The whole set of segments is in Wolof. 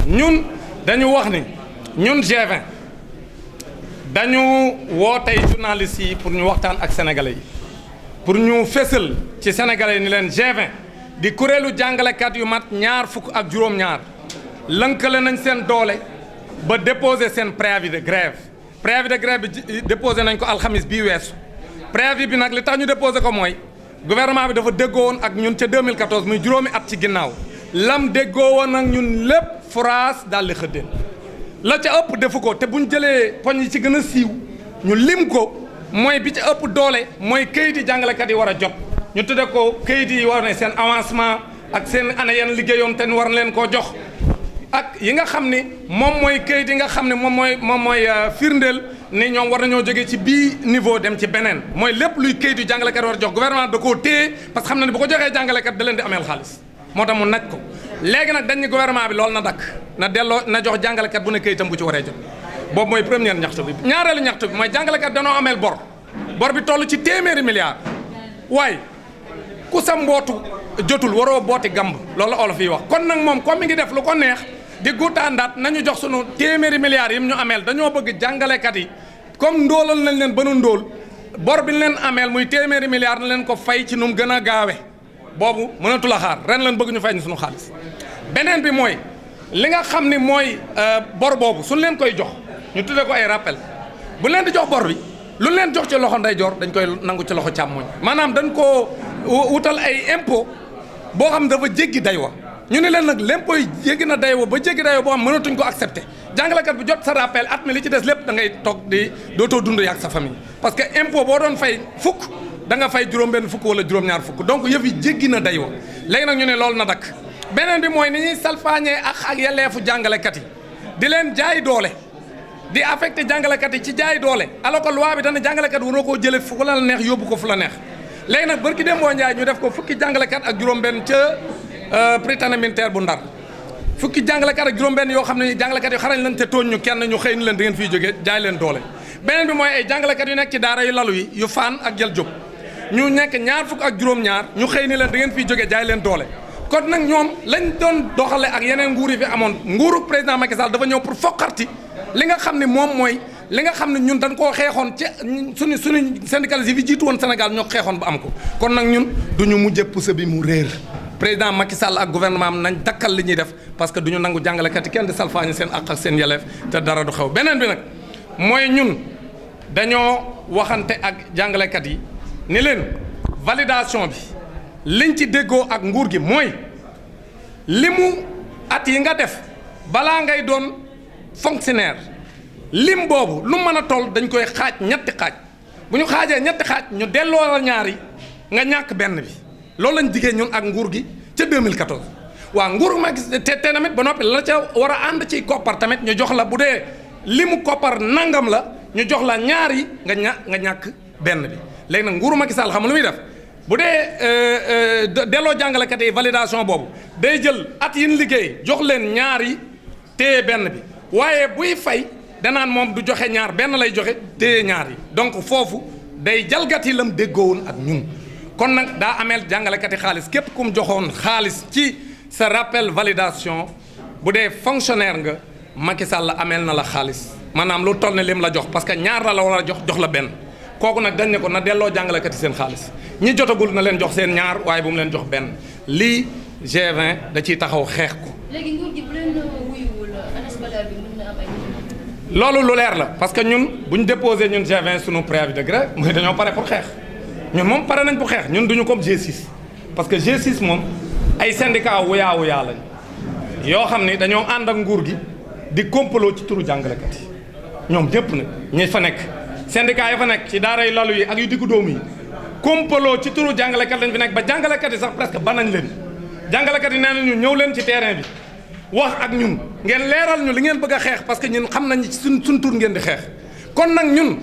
ñun dañu wax ni ñun G20 dañu woo tey journalistes yi pour ñu waxtaan ak sénégalais yi pour ñu fésal ci sénégalais yi ni leen G20 di kuréelu jàngalekat yu mat ñaar fukk ak juróom-ñaar lënkale nañ seen doole ba déposer seen préavis de grève bi déposé nañ ko alxamis bii weesu préavis bi nag li tax ñu déposé ko mooy gouvernement bi dafa déggoo woon ak ñun ca 2014 muy juróomi at ci ginnaaw lam déggoo woon ak ñun lépp France daal di xëddeen la ca ëpp defu ko te buñ jëlee poñ yi ci gën a siiw ñu lim ko mooy bi ci ëpp doole mooy kayit yi jàngalekat yi war a jot ñu tudde ko kayit yi war ne seen avancement ak seen année yan liggéeyoon te war leen koo jox ak yi nga xam ni moom mooy kayit yi nga xam ne moom mooy firndeel ni ñoom war nañoo jógee ci bii niveau dem ci beneen mooy lépp luy kayit yu jàngalekat war a jox gouvernement da koo téye parce que xam na ne bu ko joxee jàngalekat da leen di ameel xaalis moo tax mu naj ko léegi nag dañ ni gouvernement bi loolu na dakk na delloo na jox jàngalekat bu ne kayitam bu ci waree jot boobu mooy première ñaxtu bi ñaareelu ñaxtu bi mooy jàngalekat danoo ameel bor bi toll ci téeméeri milliards waaye ku sa mbootu jotul waroo booti gamb loolu la olof yi wax kon nag moom comme mi ngi def lu ko neex di guutaandaat nañu jox sunu téeméeri milliards yi ñu ameel dañoo bëgg jàngalekat yi comme ndóolal nañ leen ba nu ndóol bor bi ñu leen ameel muy téeméeri milliards na leen ko fay ci nu mu gën a gaawe boobu mënatu la xaar ren leen bëgg ñu fay ñu sunu xaalis beneen bi mooy li nga xam ni mooy bor boobu suñ leen koy jox ñu tuddee ko ay rappel bu leen di jox bor bi lu leen jox ci loxo ndeyjoor dañ koy nangu ci loxo càmmoñ maanaam dañ koo wutal ay impôt boo xam dafa jéggi daywa ñu ne leen nag l'impôt yi jéggi na daywa ba jéggi daywa boo xam mënatuñ ko accepté jàngalekat bi jot sa rappel at mi li ci des lépp da ngay toog di dootoo dund ak sa famille parce que impôt boo doon fay fukk da nga fay juróom-benn fukk wala juróom-ñaar fukk donc yëf yi jéggi na daywa léegi nag ñu ne loolu na dakk beneen bi mooy ni ñuy salfaañee ak yelleefu jàngalekat yi di leen jaay doole di affecté jàngalekat yi ci jaay doole alors que loi bi dana jàngalekat waroo koo jëlee fu la neex yóbbu ko fu la neex léegi nag barki Demba Ndiaye ñu def ko fukki jàngalekat ak juróom-benn ca Prytanée militaire bu Ndar fukki jàngalekat ak juróom-benn yoo xam ne jàngalekat yu xarañ lañ te tooñ ñu kenn ñu xëy ni leen da ngeen fiy jógee jaay leen doole beneen bi mooy ay jàngalekat yu nekk ci daara yu lalu yi yu Fann ak Jël Jóob ñu nekk ñaar fukk ak juróom-ñaar ñu xëy ni leen da ngeen fiy jógee jaay leen doole kon nag ñoom lañ doon doxale ak yeneen nguur yi fi amoon nguuru président Macky Sall dafa ñëw pour foqarti li nga xam ne moom mooy li nga xam ne ñun dañ koo xeexoon ci suñu syndicalistes yi fi jiitu woon Sénégal ñoo xeexoon ba am ko kon nag ñun duñu mujjee pousse bi mu réer président Macky Sall ak gouvernement am nañ dakkal li ñuy def parce que duñu nangu jàngalekat yi kenn di salfaañi seen àq ak seen yelleef te dara du xew beneen bi nag mooy ñun dañoo waxante ak jàngalekat yi ni leen validation bi liñ ci déggoo ak nguur gi mooy limu at yi nga def balaa ngay doon fonctionnaire lim boobu lu mën a toll dañ koy xaaj ñetti xaaj bu ñu xaajee ñetti xaaj ñu delloo la ñaari nga ñàkk benn bi loolu lañ diggee ñun ak nguur gi ca 2014 waaw nguur ma gis te tamit ba noppi la ca war a ànd ci koppar tamit ñu jox la bu dee limu koppar nangam la ñu jox la ñaari nga ñàkk benn bi léegi nag nguuru Macky Sall xam lu muy def bu dee delloo jàngalekat yi validation boobu day jël at yin liggéey jox leen ñaari téye benn bi waaye buy fay danaan moom du joxe ñaar benn lay joxe téye ñaar yi donc foofu day jalgati lam déggowoon ak ñun kon nag daa ameel jàngalekat yi xaalis képp ku mu joxoon xaalis ci sa rappel validation bu dee fonctionnaire nga Macky Sall ameel na la xaalis maanaam lu toll ne lim la jox parce que ñaar la war a jox la benn kooku nag dañ ne ko na delloo jàngalekat yi seen xaalis ñi jotagul na leen jox seen ñaar waaye bu mu leen jox benn lii G20 da ciy taxaw xeex ko. léegi nguur gi bu leen wuyuwul année scolaire bi mën na am ay. loolu lu leer la parce que ñun bu ñu déposé ñun G20 sunu préavis de grève mooy dañoo pare pour xeex ñun moom pare nañ pour xeex ñun duñu comme G6 parce que G6 moom ay syndicat wuyaa lañ yoo xam ni dañoo ànd ak nguur gi di complot ci turu jàngalekat yi ñoom ñëpp nag ñi fa nekk syndicat yi fa nekk ci daara yu lalu yi ak yu diggu dóomu yi complot ci turu jàngalekat lañ fi nekk ba jàngalekat yi sax presque banañ leen jàngalekat yi nee nañu ñëw leen ci terrain bi wax ak ñun ngeen leeral ñu li ngeen bëgg a xeex parce que ñun xam nañ ci suñ tur ngeen di xeex kon nag ñun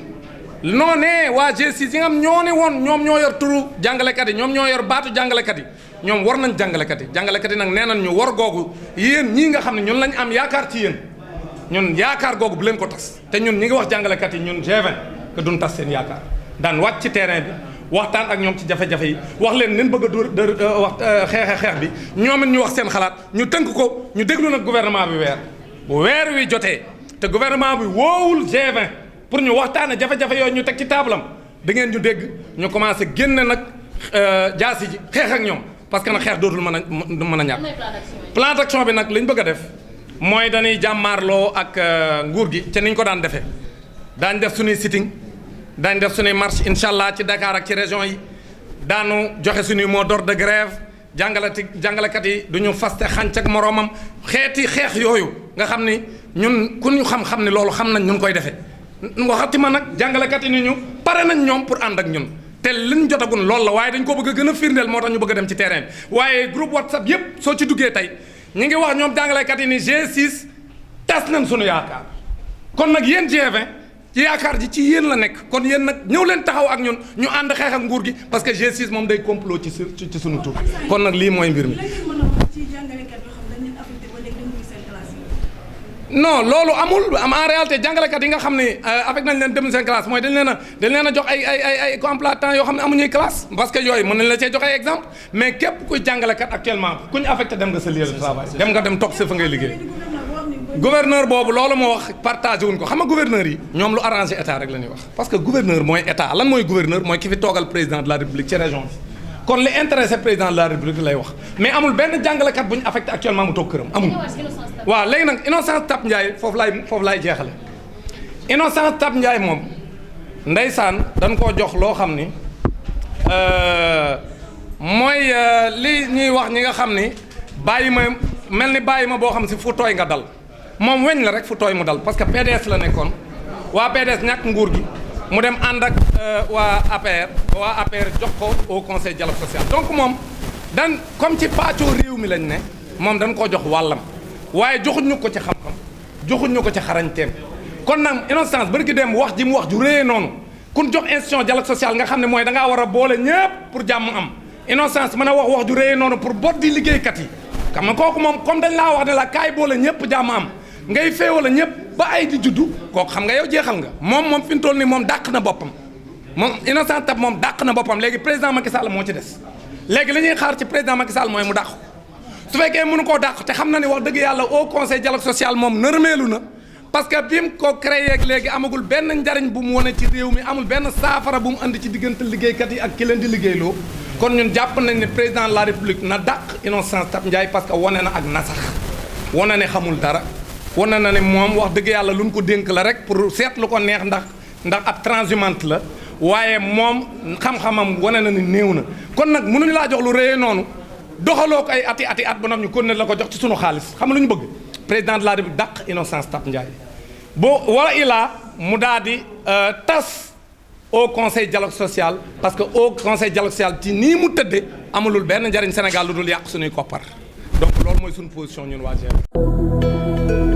noo ne waa G6 yi nga xam ñoo ne woon ñoom ñoo yor turu jàngalekat yi ñoom ñoo yor baatu jàngalekat yi ñoom war nañ jàngalekat yi nag nee nañ ñu war googu yéen ñii nga xam ne ñun lañ am yaakaar ci yéen ñun yaakaar googu bu leen ko tas te ñun ñi ngi wax jàngalekat yi ñun G20 que duñ tas seen yaakaar daan wàcc ci terrain bi waxtaan ak ñoom ci jafe-jafe yi wax leen nin bëgg a wax xeex bi ñoom it ñu wax seen xalaat ñu tënk ko ñu déglu nag gouvernement bi bu weer wi jotee te gouvernement bi woowul G20 pour ñu waxtaane jafe-jafe yooyu ñu teg ci taabalam da ngeen ñu dégg ñu commencé génne nag jaasi ji xeex ak ñoom parce que nag xeex dootul mën a ñàkk plan d'action bi nag li ñu bëgg a def mooy dañuy jàmmaarloo ak nguur gi te niñ ko daan defee daañ def suñuy sitting daañ def suñuy marche incha allah ci Dakar ak ci région yi daanu joxe suñuy mot d'ordre de grève jàngalekat yi du ñu faste xànc ak moroomam xeeti xeex yooyu nga xam ni ñun ku ñu xam ni loolu xam nañ ñun koy defee waxati ma nag jàngalekat yi ni ñu pare nañ ñoom pour ànd ak ñun te liñ jotagun loolu la waaye dañ ko bëgg a gën a firndeel moo tax ñu bëgg a dem ci terrain bi waaye groupe WhatsApp yépp soo ci duggee tey ñu ngi wax ñoom jàngalekat yi ni G6 tas nañ suñu yaakaar kon nag yéen G20 ci yaakaar ji ci yéen la nekk kon yéen nag ñëw leen taxaw ak ñun ñu ànd xeex ak nguur gi parce que G6 moom day complot ci suñu tur kon nag lii mooy mbir mi. non loolu amul en réalité jàngalekat yi nga xam ne avec nañ leen dem seen classe mooy dañ leen a jox ay emploi-temps yoo xam ne amuñuy classe parce que yooyu mën nañ la cee jox ay exemple mais képp kuy jàngalekat actuellement ku ñu affecté dem nga sa lieu de travail dem toog sa fa ngay liggéey. gouverneur boobu loolu moo wax partagé wuñ ko xam nga gouverneur yi ñoom lu arrangé état rek la ñuy wax parce que gouverneur mooy état lan mooy gouverneur mooy ki fi toogal président de la république ci région bi kon li intéressé président de la république lay wax mais amul benn jàngalekat bu ñu affecté actuellement mu toog këram amul. waaw léegi nag Innocence Ntap Ndiaye foofu laay jeexale Innocence Ntap Ndiaye moom ndeysaan dañ koo jox loo xam ni mooy li ñuy wax ñi nga xam ni bàyyi ma mel ni bàyyi ma boo xam si fu tooy nga dal moom weñ la rek fu tooy mu dal parce que PDS la nekkoon waa PDS ñàkk nguur gi mu dem ànd ak waa APR jox ko au conseil dialogue social donc moom dan comme ci pàccoo réew mi lañ ne moom dañ koo jox wàllam waaye joxuñu ko ci xam-xam joxuñu ko ci xarañteem kon nag Innocence bari ki dem wax ji mu wax ju réyee noonu kun jox institution dialogue social nga xam ne mooy da ngaa war a boole ñëpp pour jàmm am Innocence mën a wax ju réyee noonu pour bot di liggéeykat yi xam nga kooku moom comme dañ laa wax ne la kaay boole ñëpp jàmm am ngay féewale ñëpp ba ay di juddu kooku xam nga yow jeexal nga moom fi mu toll nii moom dàq na boppam moom Innocence Ntap moom dàq na boppam léegi président Macky Sall moo ci des léegi li ñuy xaar ci président Macky Sall mooy mu dàq su fekkee mënu koo dàq te xam na ni wax dëgg yàlla au conseil dialogue social moom nërmeelu na parce que bi mu ko créé ak léegi amagul benn njariñ bu mu wane ci réew mi amul benn saafara bu mu andi ci diggante liggéeykat yi ak ki leen di liggéeyloo kon ñun jàpp nañ ne président de la république na dàq Innocence Ntap Ndiaye parce que wane na ak nasax wane ne xamul dara wane na ne moom wax dëgg yàlla lu ñu ko dénk la rek pour seet lu ko neex ndax ab transhumante la waaye moom xam-xamam wane na ni néew na kon nag mënuñu laa jox lu rëyee noonu doxaloo ko ay ati at ba noppi ñu kon ne la ko jox ci sunu xaalis xam lu ñu bëgg président de la république dàq Innocence Ntap Ndiaye boo wala ilaa mu daal di tas au conseil dialogue social parce que au conseil dialogue social ci nii mu tëddee amalul benn njariñ Sénégal lu dul yàq suñuy koppar donc loolu mooy suñu position ñun waa G20